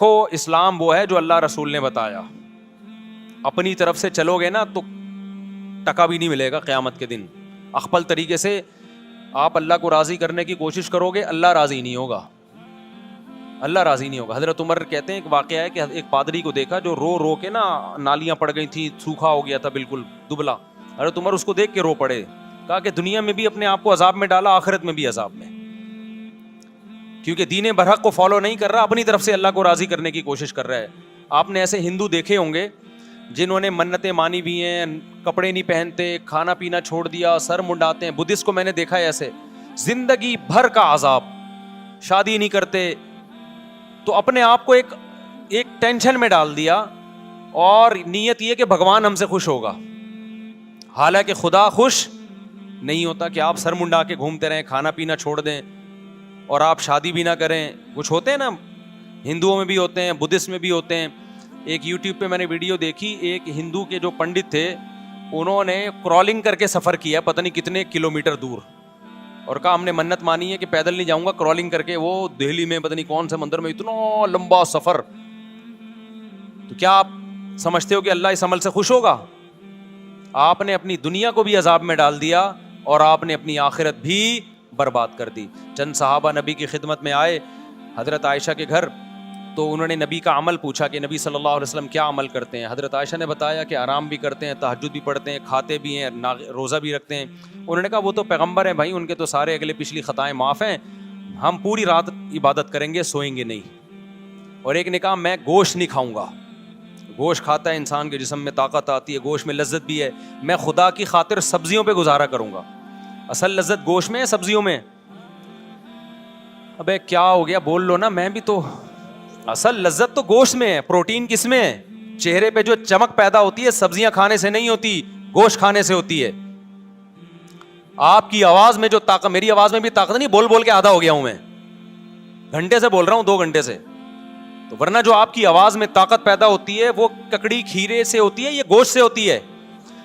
دیکھو اسلام وہ ہے جو اللہ رسول نے بتایا, اپنی طرف سے چلو گے نا تو ٹکا بھی نہیں ملے گا قیامت کے دن. اخپل طریقے سے آپ اللہ کو راضی کرنے کی کوشش کرو گے, اللہ راضی نہیں ہوگا, اللہ راضی نہیں ہوگا. حضرت عمر کہتے ہیں ایک واقعہ ہے کہ ایک پادری کو دیکھا جو رو رو کے نا نالیاں پڑ گئی تھیں, سوکھا ہو گیا تھا بالکل دبلا. حضرت عمر اس کو دیکھ کے رو پڑے, کہا کہ دنیا میں بھی اپنے آپ کو عذاب میں ڈالا, آخرت میں بھی عذاب میں, کیونکہ دین برحق کو فالو نہیں کر رہا, اپنی طرف سے اللہ کو راضی کرنے کی کوشش کر رہا ہے. آپ نے ایسے ہندو دیکھے ہوں گے جنہوں نے منتیں مانی بھی ہیں, کپڑے نہیں پہنتے, کھانا پینا چھوڑ دیا, سر منڈاتے ہیں. بدھسٹ کو میں نے دیکھا ہے ایسے, زندگی بھر کا عذاب, شادی نہیں کرتے, تو اپنے آپ کو ایک ٹینشن میں ڈال دیا, اور نیت یہ کہ بھگوان ہم سے خوش ہوگا. حالانکہ خدا خوش نہیں ہوتا کہ آپ سر منڈا کے گھومتے رہیں, کھانا پینا چھوڑ دیں اور آپ شادی بھی نہ کریں. کچھ ہوتے ہیں نا, ہندوؤں میں بھی ہوتے ہیں, بدھسٹ میں بھی ہوتے ہیں. ایک یوٹیوب پہ میں نے ویڈیو دیکھی, ایک ہندو کے جو پنڈت تھے انہوں نے کرالنگ کر کے سفر کیا پتہ نہیں کتنے کلومیٹر دور, اور کہا ہم نے منت مانی ہے کہ پیدل نہیں جاؤں گا, کرالنگ کر کے. وہ دہلی میں پتہ نہیں کون سے مندر میں, اتنا لمبا سفر. تو کیا آپ سمجھتے ہو کہ اللہ اس عمل سے خوش ہوگا؟ آپ نے اپنی دنیا کو بھی عذاب میں ڈال دیا اور آپ نے اپنی آخرت بھی برباد کر دی. چند صحابہ نبی کی خدمت میں آئے حضرت عائشہ کے گھر, تو انہوں نے نبی کا عمل پوچھا کہ نبی صلی اللہ علیہ وسلم کیا عمل کرتے ہیں. حضرت عائشہ نے بتایا کہ آرام بھی کرتے ہیں, تہجد بھی پڑھتے ہیں, کھاتے بھی ہیں, روزہ بھی رکھتے ہیں. انہوں نے کہا وہ تو پیغمبر ہیں بھائی, ان کے تو سارے اگلے پچھلی خطائیں معاف ہیں, ہم پوری رات عبادت کریں گے, سوئیں گے نہیں. اور ایک نے کہا میں گوشت نہیں کھاؤں گا, گوشت کھاتا ہے انسان کے جسم میں طاقت آتی ہے, گوشت میں لذت بھی ہے, میں خدا کی خاطر سبزیوں پہ گزارا کروں گا. اصل لذت گوشت میں ہے سبزیوں میں؟ ابے کیا ہو گیا, بول لو نا. میں بھی تو, اصل لذت تو گوشت میں ہے, پروٹین کس میں ہے؟ چہرے پہ جو چمک پیدا ہوتی ہے سبزیاں کھانے سے نہیں ہوتی, گوشت کھانے سے ہوتی ہے. آپ کی آواز میں جو طاقت, میری آواز میں بھی طاقت نہیں, بول بول کے آدھا ہو گیا ہوں میں, گھنٹے سے بول رہا ہوں, 2 گھنٹے سے. تو ورنہ جو آپ کی آواز میں طاقت پیدا ہوتی ہے وہ ککڑی کھیرے سے ہوتی ہے, یہ گوشت سے ہوتی ہے.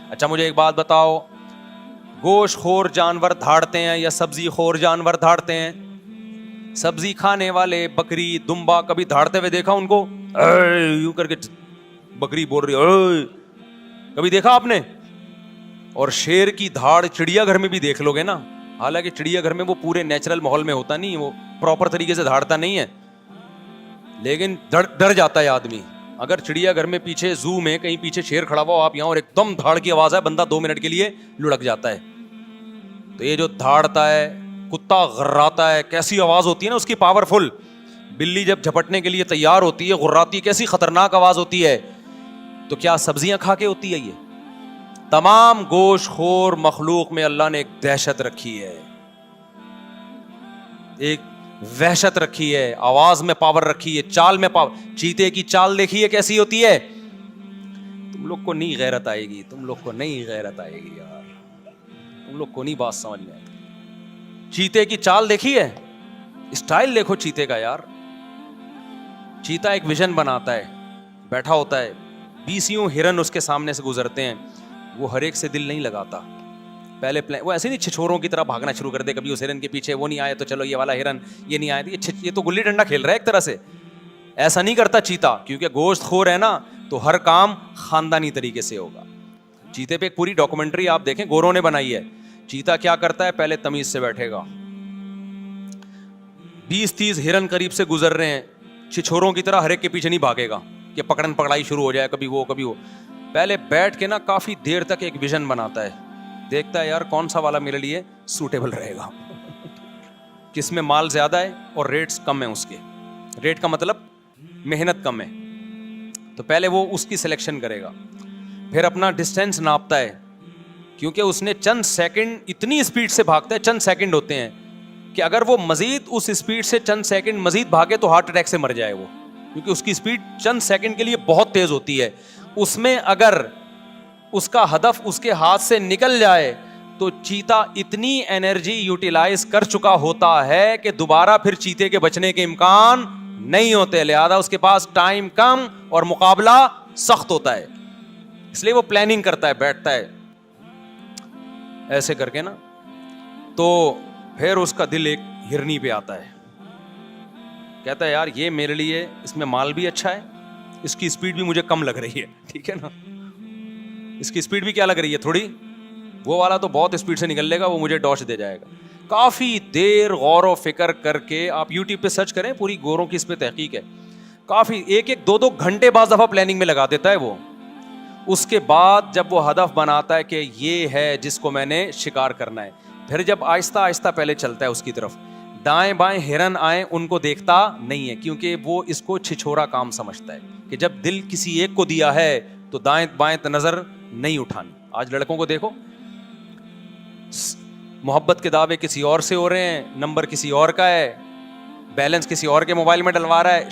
اچھا مجھے ایک بات بتاؤ, گوشت خور جانور دھاڑتے ہیں یا سبزی خور جانور دھاڑتے ہیں؟ سبزی کھانے والے بکری دمبا کبھی دھاڑتے ہوئے دیکھا ان کو؟ یوں کر کے بکری بول رہی, کبھی دیکھا آپ نے؟ اور شیر کی دھاڑ چڑیا گھر میں بھی دیکھ لو گے نا, حالانکہ چڑیا گھر میں وہ پورے نیچرل ماحول میں ہوتا نہیں, وہ پراپر طریقے سے دھاڑتا نہیں ہے, لیکن ڈر جاتا ہے آدمی. اگر چڑیا گھر میں پیچھے زو میں کہیں پیچھے شیر کھڑا ہوا, آپ یہاں, اور ایک دم دھاڑ کی آواز ہے, بندہ 2 منٹ کے لیے لڑک جاتا ہے. تو یہ جو دھاڑتا ہے, کتا غراتا ہے, کیسی آواز ہوتی ہے نا اس کی, پاورفل. بلی جب جھپٹنے کے لیے تیار ہوتی ہے, غراتی, کیسی خطرناک آواز ہوتی ہے. تو کیا سبزیاں کھا کے ہوتی ہے یہ؟ تمام گوشت خور مخلوق میں اللہ نے ایک دہشت رکھی ہے, ایک وحشت رکھی ہے, آواز میں پاور رکھی ہے, چال میں پاور. چیتے کی چال دیکھیے کیسی ہوتی ہے. تم لوگ کو نہیں غیرت آئے گی, تم لوگ کو نہیں غیرت آئے گی یار, تم لوگ کو نہیں بات سمجھ میں آئے گی. چیتے کی چال دیکھی ہے, اسٹائل دیکھو چیتے کا یار. چیتا ایک ویژن بناتا ہے, بیٹھا ہوتا ہے, 20 ہرن اس کے سامنے سے گزرتے ہیں, وہ ہر ایک سے دل نہیں لگاتا. پہلے وہ ایسے نہیں چھچوروں کی طرح بھاگنا شروع کر دے کبھی اس ہرن کے پیچھے, وہ نہیں آئے تو چلو یہ والا ہرن, یہ نہیں آئے یہ تو گلی ڈنڈا کھیل رہا ہے ایک طرح سے. ایسا نہیں کرتا چیتا, کیونکہ گوشت خور ہے نا, تو ہر کام خاندانی طریقے سے ہوگا. چیتے پہ ایک پوری ڈاکومنٹری آپ دیکھیں, گوروں نے بنائی ہے. چیتا کیا کرتا ہے, پہلے تمیز سے بیٹھے گا, 20-30 ہرن قریب سے گزر رہے ہیں, چھچوروں کی طرح ہر ایک کے پیچھے نہیں بھاگے گا کہ پکڑن پکڑائی شروع ہو جائے, کبھی وہ کبھی وہ. پہلے بیٹھ کے نا کافی دیر تک ایک ویژن بناتا ہے, دیکھتا ہے یار کون سا والا میرے لیے سوٹیبل رہے گا, کس میں مال زیادہ ہے اور ریٹس کم ہیں اس کے. ریٹ کا مطلب محنت کم ہے, تو پہلے وہ اس کی سلیکشن کرے گا. پھر اپنا ڈسٹینس ناپتا ہے, کیونکہ اس نے چند سیکنڈ اتنی اسپیڈ سے بھاگتا ہے, چند سیکنڈ ہوتے ہیں کہ اگر وہ مزید اس اسپیڈ سے چند سیکنڈ مزید بھاگے تو ہارٹ اٹیک سے مر جائے وہ, کیونکہ اس کی اسپیڈ چند سیکنڈ کے لیے بہت تیز ہوتی ہے. اس میں اگر اس کا ہدف اس کے ہاتھ سے نکل جائے تو چیتا اتنی انرجی یوٹیلائز کر چکا ہوتا ہے کہ دوبارہ پھر چیتے کے بچنے کے امکان نہیں ہوتے. لہذا اس کے پاس ٹائم کم اور مقابلہ سخت ہوتا ہے, اس لیے وہ پلاننگ کرتا ہے, بیٹھتا ہے ایسے کر کے نا. تو پھر اس کا دل ایک ہرنی پہ آتا ہے, کہتا ہے یار یہ میرے لیے اس میں مال بھی اچھا ہے, اس کی اسپیڈ بھی مجھے کم لگ رہی ہے, ٹھیک ہے نا, اس کی اسپیڈ بھی کیا لگ رہی ہے تھوڑی, وہ والا تو بہت اسپیڈ سے نکل لے گا, وہ مجھے ڈاش دے جائے گا. کافی دیر غور و فکر کر کے آپ یوٹیوب پہ سرچ کریں, پوری گوروں کی اس پہ تحقیق ہے, کافی 1-2 گھنٹے بعض دفعہ پلاننگ میں لگا دیتا ہے وہ. اس کے بعد جب وہ ہدف بناتا ہے کہ یہ ہے جس کو میں نے شکار کرنا ہے, پھر جب آہستہ آہستہ پہلے چلتا ہے اس کی طرف, دائیں بائیں ہرن آئیں ان کو دیکھتا نہیں ہے, کیونکہ وہ اس کو چھچھورا کام سمجھتا ہے کہ جب دل کسی ایک کو دیا ہے تو دائیں بائیں نظر نہیں اٹھانی. آج لڑکوں کو دیکھو, محبت کے دعوے کسی اور سے ہو رہے ہیں, نمبر کسی اور کا ہے, بیلنس کسی اور کے موبائل میں ڈلوا رہا ہے,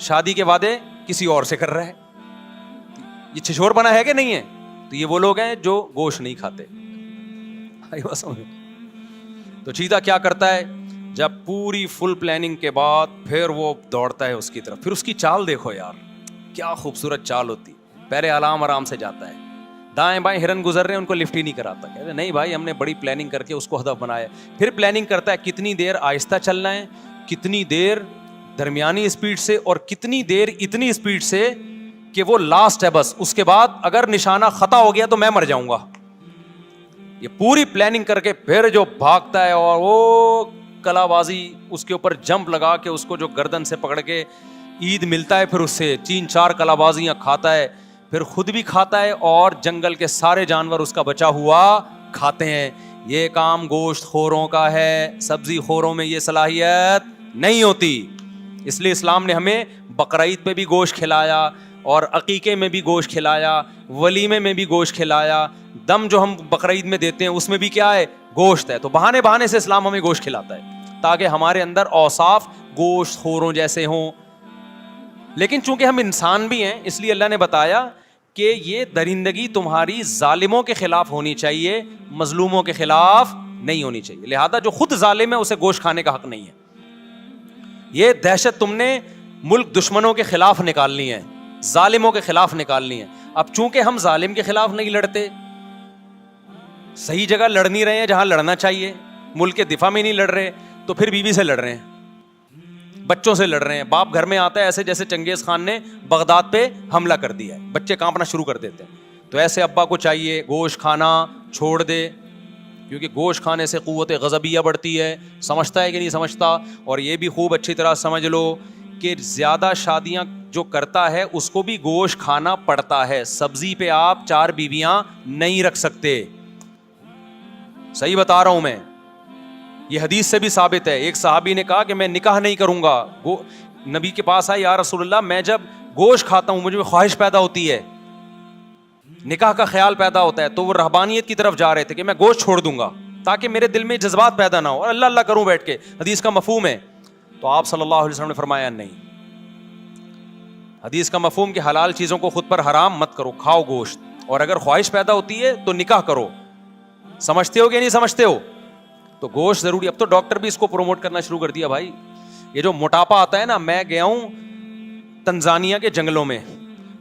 شادی کے وعدے کسی اور سے کر رہا ہے. یہ چھچور بنا ہے کہ نہیں ہے؟ تو یہ وہ لوگ ہیں جو گوشت نہیں کھاتے. تو چیتا کیا کرتا ہے, جب پوری فل پلاننگ کے بعد پھر وہ دوڑتا ہے اس کی طرف. پھر اس کی چال دیکھو یار, کیا خوبصورت چال ہوتی. پہلے آرام سے جاتا ہے, دائیں بائیں ہرن گزر رہے ہیں ان کو لفٹ ہی نہیں کراتا, کہتے نہیں بھائی ہم نے بڑی پلاننگ کر کے اس کو ہدف بنایا. پھر پلاننگ کرتا ہے کتنی دیر آہستہ چلنا ہے, کتنی دیر درمیانی اسپیڈ سے, اور کتنی دیر اتنی اسپیڈ سے کہ وہ لاسٹ ہے بس, اس کے بعد اگر نشانہ خطا ہو گیا تو میں مر جاؤں گا. یہ پوری پلاننگ کر کے پھر جو بھاگتا ہے, اور وہ کلا بازی اس کے اوپر جمپ لگا کے اس کو جو گردن سے پکڑ کے عید ملتا ہے, پھر اس سے 3-4 کلا بازیاں کھاتا ہے, پھر خود بھی کھاتا ہے اور جنگل کے سارے جانور اس کا بچا ہوا کھاتے ہیں. یہ کام گوشت خوروں کا ہے, سبزی خوروں میں یہ صلاحیت نہیں ہوتی. اس لیے اسلام نے ہمیں بقرعید پہ بھی گوشت کھلایا, اور عقیقے میں بھی گوشت کھلایا, ولیمے میں بھی گوشت کھلایا, دم جو ہم بقرعید میں دیتے ہیں اس میں بھی کیا ہے, گوشت ہے. تو بہانے سے اسلام ہمیں گوشت کھلاتا ہے تاکہ ہمارے اندر اوصاف گوشت خوروں جیسے ہوں. لیکن چونکہ ہم انسان بھی ہیں, اس لیے اللہ نے بتایا کہ یہ درندگی تمہاری ظالموں کے خلاف ہونی چاہیے, مظلوموں کے خلاف نہیں ہونی چاہیے. لہذا جو خود ظالم ہے اسے گوشت کھانے کا حق نہیں ہے. یہ دہشت تم نے ملک دشمنوں کے خلاف نکالنی ہے, ظالموں کے خلاف نکالنی ہے. اب چونکہ ہم ظالم کے خلاف نہیں لڑتے, صحیح جگہ لڑ نہیں رہے ہیں جہاں لڑنا چاہیے, ملک کے دفاع میں نہیں لڑ رہے, تو پھر بیوی سے لڑ رہے ہیں, بچوں سے لڑ رہے ہیں. باپ گھر میں آتا ہے ایسے جیسے چنگیز خان نے بغداد پہ حملہ کر دیا ہے, بچے کانپنا شروع کر دیتے ہیں. تو ایسے ابا کو چاہیے گوشت کھانا چھوڑ دے, کیونکہ گوشت کھانے سے قوت غضبیہ بڑھتی ہے. سمجھتا ہے کہ نہیں سمجھتا؟ اور یہ بھی خوب اچھی طرح سمجھ لو کہ زیادہ شادیاں جو کرتا ہے اس کو بھی گوشت کھانا پڑتا ہے. سبزی پہ آپ 4 بیویاں نہیں رکھ سکتے, صحیح بتا رہا ہوں میں, یہ حدیث سے بھی ثابت ہے. ایک صحابی نے کہا کہ میں نکاح نہیں کروں گا, نبی کے پاس آئے, یا رسول اللہ میں جب گوشت کھاتا ہوں مجھے خواہش پیدا ہوتی ہے, نکاح کا خیال پیدا ہوتا ہے. تو وہ رہبانیت کی طرف جا رہے تھے کہ میں گوشت چھوڑ دوں گا تاکہ میرے دل میں جذبات پیدا نہ ہو اور اللہ اللہ کروں بیٹھ کے. حدیث کا مفہوم ہے. تو آپ صلی اللہ علیہ وسلم نے فرمایا نہیں, حدیث کا مفہوم کہ حلال چیزوں کو خود پر حرام مت کرو, کھاؤ گوشت, اور اگر خواہش پیدا ہوتی ہے تو نکاح کرو. سمجھتے ہو کہ نہیں سمجھتے ہو؟ تو گوشت ضروری. اب تو ڈاکٹر بھی اس کو پروموٹ کرنا شروع کر دیا بھائی. یہ جو موٹاپا آتا ہے نا, میں گیا ہوں تنزانیہ کے جنگلوں میں,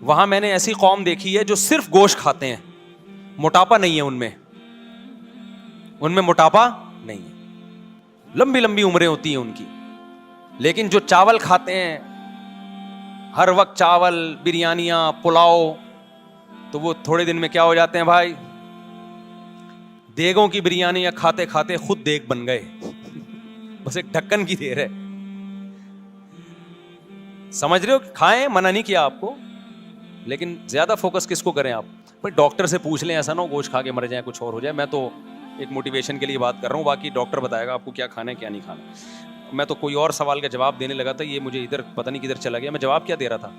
وہاں میں نے ایسی قوم دیکھی ہے جو صرف گوشت کھاتے ہیں, موٹاپا نہیں ہے ان میں موٹاپا نہیں ہے, لمبی لمبی عمریں ہوتی ہیں ان کی. لیکن جو چاول کھاتے ہیں ہر وقت, چاول, بریانیاں, پلاؤ, تو وہ تھوڑے دن میں کیا ہو جاتے ہیں بھائی, دیگوں کی بریانیاں کھاتے کھاتے خود دیگ بن گئے. بس ایک ڈھکن کی دیر ہے. سمجھ رہے ہو؟ کھائیں, منع نہیں کیا آپ کو, لیکن زیادہ فوکس کس کو کریں آپ؟ بھائی ڈاکٹر سے پوچھ لیں, ایسا نہ ہو گوشت کھا کے مر جائیں, کچھ اور ہو جائے. میں تو ایک موٹیویشن کے لیے بات کر رہا ہوں, باقی ڈاکٹر بتائے گا آپ کو کیا کھانا ہے کیا نہیں کھانا. میں تو کوئی اور سوال کا جواب دینے لگا تھا, یہ مجھے ادھر پتہ نہیں کدھر چلا گیا. میں جواب کیا دے رہا تھا؟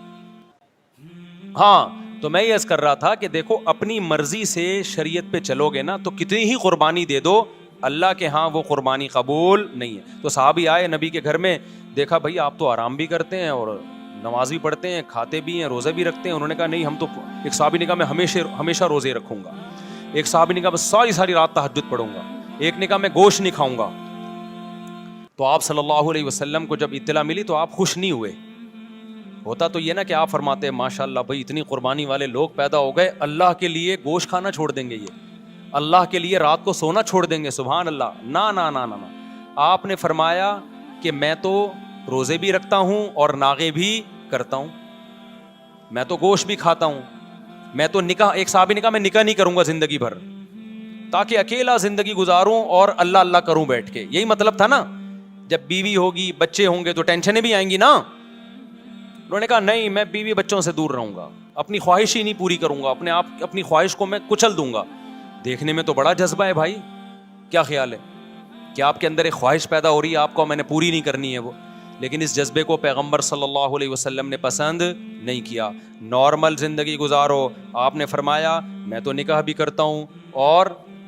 ہاں, تو میں یہ عرض کر رہا تھا کہ دیکھو اپنی مرضی سے شریعت پہ چلو گے نا تو کتنی ہی قربانی دے دو, اللہ کے ہاں وہ قربانی قبول نہیں ہے. تو صحابی آئے نبی کے گھر میں, دیکھا بھائی آپ تو آرام بھی کرتے ہیں اور نماز بھی پڑھتے ہیں, کھاتے بھی ہیں, روزے بھی رکھتے ہیں. انہوں نے کہا نہیں ہم تو, ایک صحابی نے کہا میں ہمیشہ روزے رکھوں گا, ایک صحابی نے کہا بس ساری رات تہجد پڑھوں گا, ایک نے کہا میں گوشت نہیں کھاؤں گا. تو آپ صلی اللہ علیہ وسلم کو جب اطلاع ملی تو آپ خوش نہیں ہوئے. ہوتا تو یہ نا کہ آپ فرماتے ہیں ماشاء اللہ بھائی اتنی قربانی والے لوگ پیدا ہو گئے, اللہ کے لیے گوشت کھانا چھوڑ دیں گے, یہ اللہ کے لیے رات کو سونا چھوڑ دیں گے, سبحان اللہ. نہ آپ نے فرمایا کہ میں تو روزے بھی رکھتا ہوں اور ناغے بھی کرتا ہوں, میں تو گوشت بھی کھاتا ہوں, میں تو نکاح, ایک صحابی نے کہا میں نکاح نہیں کروں گا زندگی بھر تاکہ اکیلا زندگی گزاروں اور اللہ اللہ کروں بیٹھ کے. یہی مطلب تھا نا, جب بیوی ہوگی بچے ہوں گے تو ٹینشنیں بھی آئیں گی نا. انہوں نے کہا نہیں, میں بیوی بچوں سے دور رہوں گا, اپنی خواہش ہی نہیں پوری کروں گا, اپنے آپ اپنی خواہش کو میں کچل دوں گا. دیکھنے میں تو بڑا جذبہ ہے بھائی, کیا خیال ہے کہ آپ کے اندر ایک خواہش پیدا ہو رہی ہے, آپ کو میں نے پوری نہیں کرنی ہے وہ, لیکن اس جذبے کو پیغمبر صلی اللہ علیہ وسلم نے پسند نہیں کیا. نارمل زندگی گزارو. آپ نے فرمایا میں تو نکاح بھی کرتا ہوں اور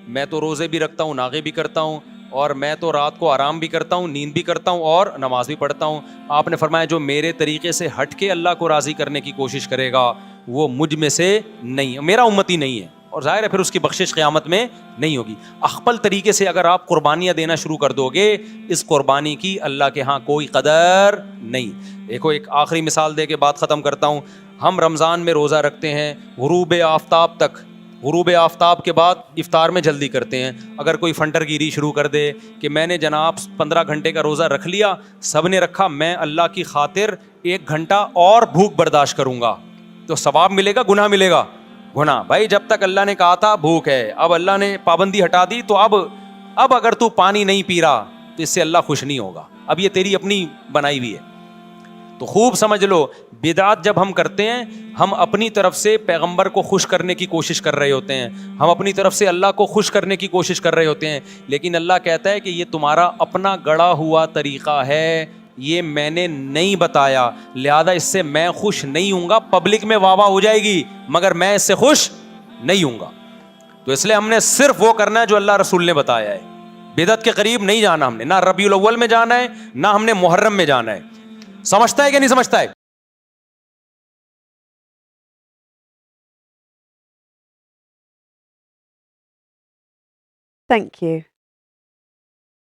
میں تو روزے بھی رکھتا ہوں, ناغے بھی کرتا ہوں, اور میں تو رات کو آرام بھی کرتا ہوں, نیند بھی کرتا ہوں اور نماز بھی پڑھتا ہوں. آپ نے فرمایا جو میرے طریقے سے ہٹ کے اللہ کو راضی کرنے کی کوشش کرے گا وہ مجھ میں سے نہیں, میرا امتی نہیں ہے, اور ظاہر ہے پھر اس کی بخشش قیامت میں نہیں ہوگی. اخپل طریقے سے اگر آپ قربانیاں دینا شروع کر دو گے, اس قربانی کی اللہ کے ہاں کوئی قدر نہیں. دیکھو ایک آخری مثال دے کے بات ختم کرتا ہوں. ہم رمضان میں روزہ رکھتے ہیں غروب آفتاب تک, غروب آفتاب کے بعد افطار میں جلدی کرتے ہیں. اگر کوئی فنٹر گیری شروع کر دے کہ میں نے جناب 15 گھنٹے کا روزہ رکھ لیا, سب نے رکھا, میں اللہ کی خاطر 1 گھنٹہ اور بھوک برداشت کروں گا, تو ثواب ملے گا گناہ ملے گا؟ گناہ. بھائی جب تک اللہ نے کہا تھا بھوک ہے, اب اللہ نے پابندی ہٹا دی, تو اب اگر تو پانی نہیں پی رہا تو اس سے اللہ خوش نہیں ہوگا, اب یہ تیری اپنی بنائی ہوئی ہے. تو خوب سمجھ لو, بدعت جب ہم کرتے ہیں ہم اپنی طرف سے پیغمبر کو خوش کرنے کی کوشش کر رہے ہوتے ہیں, ہم اپنی طرف سے اللہ کو خوش کرنے کی کوشش کر رہے ہوتے ہیں, لیکن اللہ کہتا ہے کہ یہ تمہارا اپنا گڑا ہوا طریقہ ہے, یہ میں نے نہیں بتایا, لہذا اس سے میں خوش نہیں ہوں گا. پبلک میں واہ واہ ہو جائے گی مگر میں اس سے خوش نہیں ہوں گا. تو اس لیے ہم نے صرف وہ کرنا ہے جو اللہ رسول نے بتایا ہے. بدعت کے قریب نہیں جانا ہم نے, نہ ربیع الاول میں جانا ہے نہ ہم نے محرم میں جانا ہے. سمجھتا ہے کہ نہیں سمجھتا ہے؟ Thank you.